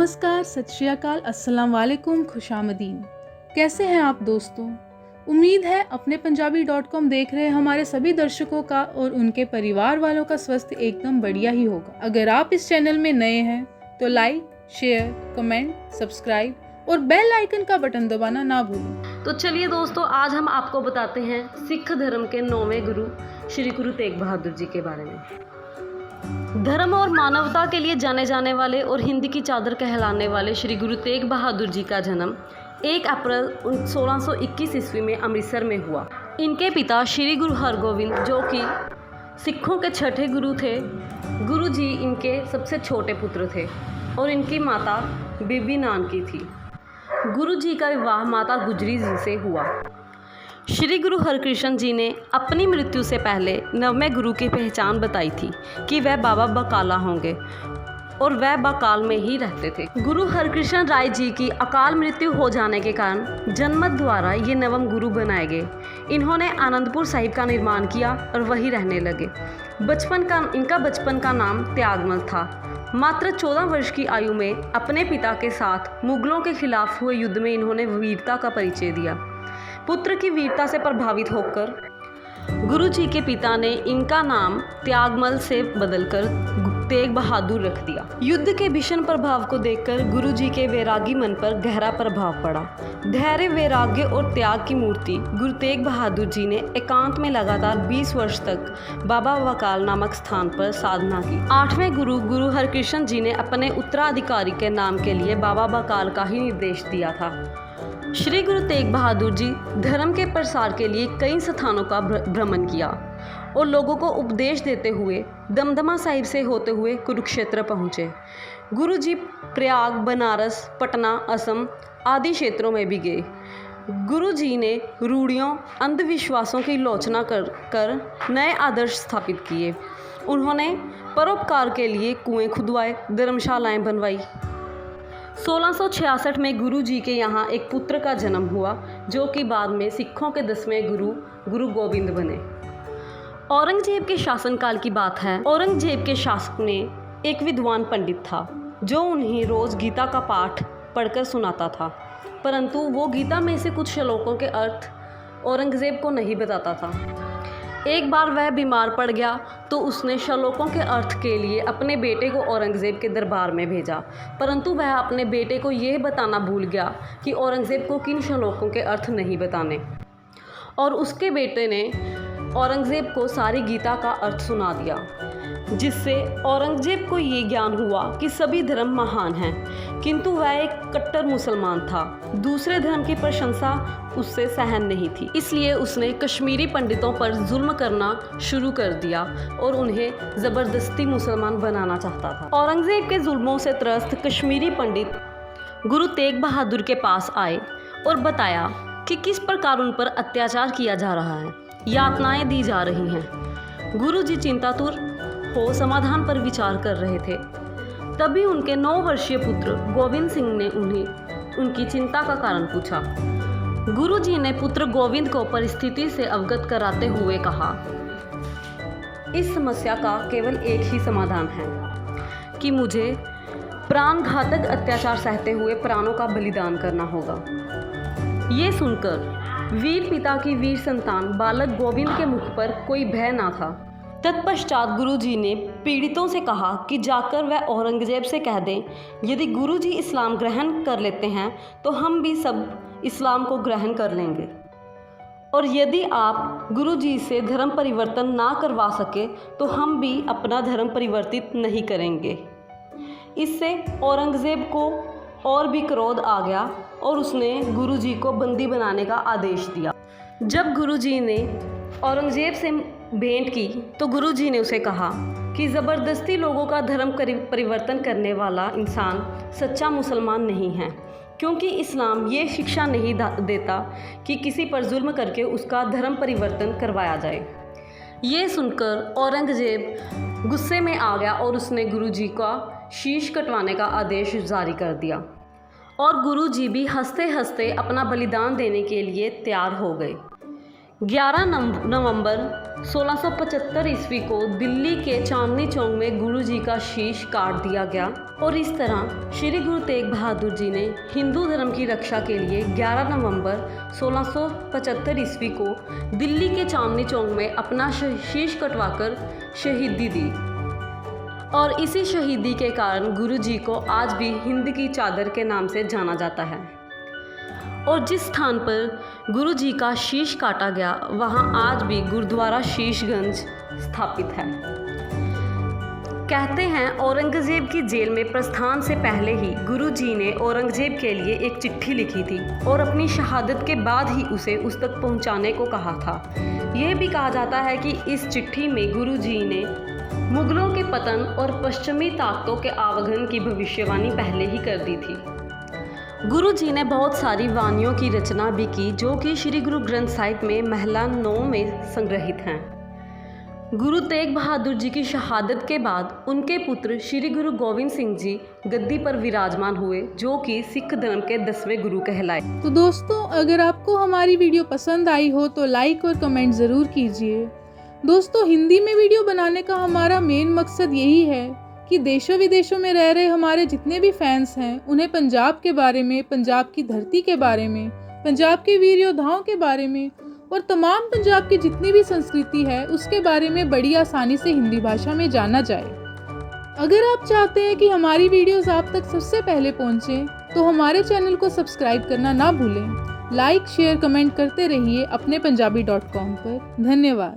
नमस्कार, सत श्री अकाल, अस्सलाम वालेकुम, खुशामदीन। कैसे हैं आप दोस्तों? उम्मीद है अपने पंजाबी.com देख रहे हमारे सभी दर्शकों का और उनके परिवार वालों का स्वास्थ्य एकदम बढ़िया ही होगा। अगर आप इस चैनल में नए हैं तो लाइक, शेयर, कमेंट, सब्सक्राइब और बेल आइकन का बटन दबाना ना भूलें। तो चलिए दोस्तों, आज हम आपको बताते हैं सिख धर्म के 9वें गुरु श्री गुरु तेग बहादुर जी के बारे में। धर्म और मानवता के लिए जाने जाने वाले और हिंद की चादर कहलाने वाले श्री गुरु तेग बहादुर जी का जन्म 1 अप्रैल 1621 ईस्वी में अमृतसर में हुआ। इनके पिता श्री गुरु हरगोविंद, जो कि सिखों के छठे गुरु थे, गुरु जी इनके सबसे छोटे पुत्र थे और इनकी माता बीबी नानकी थी। गुरु जी का विवाह माता गुजरी जी से हुआ। श्री गुरु हरकृष्ण जी ने अपनी मृत्यु से पहले 9वें गुरु की पहचान बताई थी कि वह बाबा बकाला होंगे और वह बकाल में ही रहते थे। गुरु हरकृष्ण राय जी की अकाल मृत्यु हो जाने के कारण जनमत द्वारा ये 9वें गुरु बनाए गए। इन्होंने आनंदपुर साहिब का निर्माण किया और वहीं रहने लगे। इनका बचपन का नाम त्यागमल था। मात्र 14 वर्ष की आयु में अपने पिता के साथ मुगलों के खिलाफ हुए युद्ध में इन्होंने वीरता का परिचय दिया। पुत्र की वीरता से प्रभावित होकर गुरु जी के पिता ने इनका नाम त्यागमल से बदलकर तेग बहादुर रख दिया। युद्ध के भीषण प्रभाव को देखकर गुरु जी के वैरागी मन पर गहरा प्रभाव पड़ा। धैर्य, वैराग्य और त्याग की मूर्ति गुरु तेग बहादुर जी ने एकांत में लगातार 20 वर्ष तक बाबा बकाल नामक स्थान पर साधना की। 8वें गुरु गुरु हरकृष्ण जी ने अपने उत्तराधिकारी के नाम के लिए बाबा बकाल का ही निर्देश दिया था। श्री गुरु तेग बहादुर जी धर्म के प्रसार के लिए कई स्थानों का भ्रमण किया और लोगों को उपदेश देते हुए दमदमा साहिब से होते हुए कुरुक्षेत्र पहुँचे। गुरु जी प्रयाग, बनारस, पटना, असम आदि क्षेत्रों में भी गए। गुरु जी ने रूढ़ियों, अंधविश्वासों की लोचना कर नए आदर्श स्थापित किए। उन्होंने परोपकार के लिए कुएं खुदवाए, धर्मशालाएं बनवाई। 1666 में गुरु जी के यहाँ एक पुत्र का जन्म हुआ, जो कि बाद में सिखों के 10वें गुरु गोविंद बने। औरंगजेब के शासनकाल की बात है। औरंगजेब के शासक में एक विद्वान पंडित था, जो उन्हें रोज गीता का पाठ पढ़कर सुनाता था, परंतु वो गीता में से कुछ श्लोकों के अर्थ औरंगजेब को नहीं बताता था। एक बार वह बीमार पड़ गया तो उसने श्लोकों के अर्थ के लिए अपने बेटे को औरंगजेब के दरबार में भेजा, परंतु वह अपने बेटे को यह बताना भूल गया कि औरंगजेब को किन श्लोकों के अर्थ नहीं बताने, और उसके बेटे ने औरंगजेब को सारी गीता का अर्थ सुना दिया, जिससे औरंगजेब को ये ज्ञान हुआ कि सभी धर्म महान हैं, किंतु वह एक कट्टर मुसलमान था। दूसरे धर्म की प्रशंसा उससे सहन नहीं थी, इसलिए उसने कश्मीरी पंडितों पर जुल्म करना शुरू कर दिया और उन्हें ज़बरदस्ती मुसलमान बनाना चाहता था। औरंगजेब के जुल्मों से त्रस्त कश्मीरी पंडित गुरु तेग बहादुर के पास आए और बताया कि किस प्रकार उन पर अत्याचार किया जा रहा है, यातनाएं दी जा रही हैं। गुरु जी चिंतातुर हो समाधान पर विचार कर रहे थे। तभी उनके 9 वर्षीय पुत्र गोविंद सिंह ने उनकी चिंता का कारण पूछा। गुरु जी ने पुत्र गोविंद को परिस्थिति से अवगत कराते हुए कहा, इस समस्या का केवल एक ही समाधान है कि मुझे प्राण घातक अत्याचार सहते हुए प्राणों का बलिदान करना होगा। ये सुनकर वीर पिता की वीर संतान बालक गोविंद के मुख पर कोई भय ना था। तत्पश्चात गुरु जी ने पीड़ितों से कहा कि जाकर वह औरंगजेब से कह दें, यदि गुरु जी इस्लाम ग्रहण कर लेते हैं तो हम भी सब इस्लाम को ग्रहण कर लेंगे, और यदि आप गुरु जी से धर्म परिवर्तन ना करवा सके तो हम भी अपना धर्म परिवर्तित नहीं करेंगे। इससे औरंगजेब को और भी क्रोध आ गया और उसने गुरु जी को बंदी बनाने का आदेश दिया। जब गुरु जी ने औरंगजेब से भेंट की तो गुरु जी ने उसे कहा कि ज़बरदस्ती लोगों का धर्म परिवर्तन करने वाला इंसान सच्चा मुसलमान नहीं है, क्योंकि इस्लाम ये शिक्षा नहीं देता कि किसी पर जुल्म करके उसका धर्म परिवर्तन करवाया जाए। ये सुनकर औरंगजेब गुस्से में आ गया और उसने गुरु जी का शीश कटवाने का आदेश जारी कर दिया, और गुरु जी भी हंसते हंसते अपना बलिदान देने के लिए तैयार हो गए। 11 नवंबर 1675 ईस्वी को दिल्ली के चांदनी चौक में गुरु जी का शीश काट दिया गया और इस तरह श्री गुरु तेग बहादुर जी ने हिंदू धर्म की रक्षा के लिए 11 नवंबर 1675 ईस्वी को दिल्ली के चांदनी चौक में अपना शीश कटवाकर शहीदी दी और इसी शहीदी के कारण गुरु जी को आज भी हिंद की चादर के नाम से जाना जाता है। और जिस स्थान पर गुरु जी का शीश काटा गया वहाँ आज भी गुरुद्वारा शीशगंज स्थापित है। कहते हैं औरंगजेब की जेल में प्रस्थान से पहले ही गुरु जी ने औरंगजेब के लिए एक चिट्ठी लिखी थी और अपनी शहादत के बाद ही उसे उस तक पहुंचाने को कहा था। यह भी कहा जाता है कि इस चिट्ठी में गुरु जी ने मुगलों के पतन और पश्चिमी ताकतों के आवागमन की भविष्यवाणी पहले ही कर दी थी। गुरु जी ने बहुत सारी वाणियों की रचना भी की जो कि श्री गुरु ग्रंथ साहिब में महला 9 में संग्रहित हैं। गुरु तेग बहादुर जी की शहादत के बाद उनके पुत्र श्री गुरु गोविंद सिंह जी गद्दी पर विराजमान हुए जो कि सिख धर्म के 10वें गुरु कहलाए। तो दोस्तों, अगर आपको हमारी वीडियो पसंद आई हो तो लाइक और कमेंट ज़रूर कीजिए। दोस्तों, हिंदी में वीडियो बनाने का हमारा मेन मकसद यही है कि देशों विदेशों में रह रहे हमारे जितने भी फैंस हैं उन्हें पंजाब के बारे में, पंजाब की धरती के बारे में, पंजाब के वीर योद्धाओं के बारे में और तमाम पंजाब की जितनी भी संस्कृति है उसके बारे में बड़ी आसानी से हिंदी भाषा में जाना जाए। अगर आप चाहते हैं कि हमारी वीडियोस आप तक सबसे पहले पहुंचे तो हमारे चैनल को सब्सक्राइब करना ना भूलें। लाइक, शेयर, कमेंट करते रहिए अपने पंजाबी.com पर। धन्यवाद।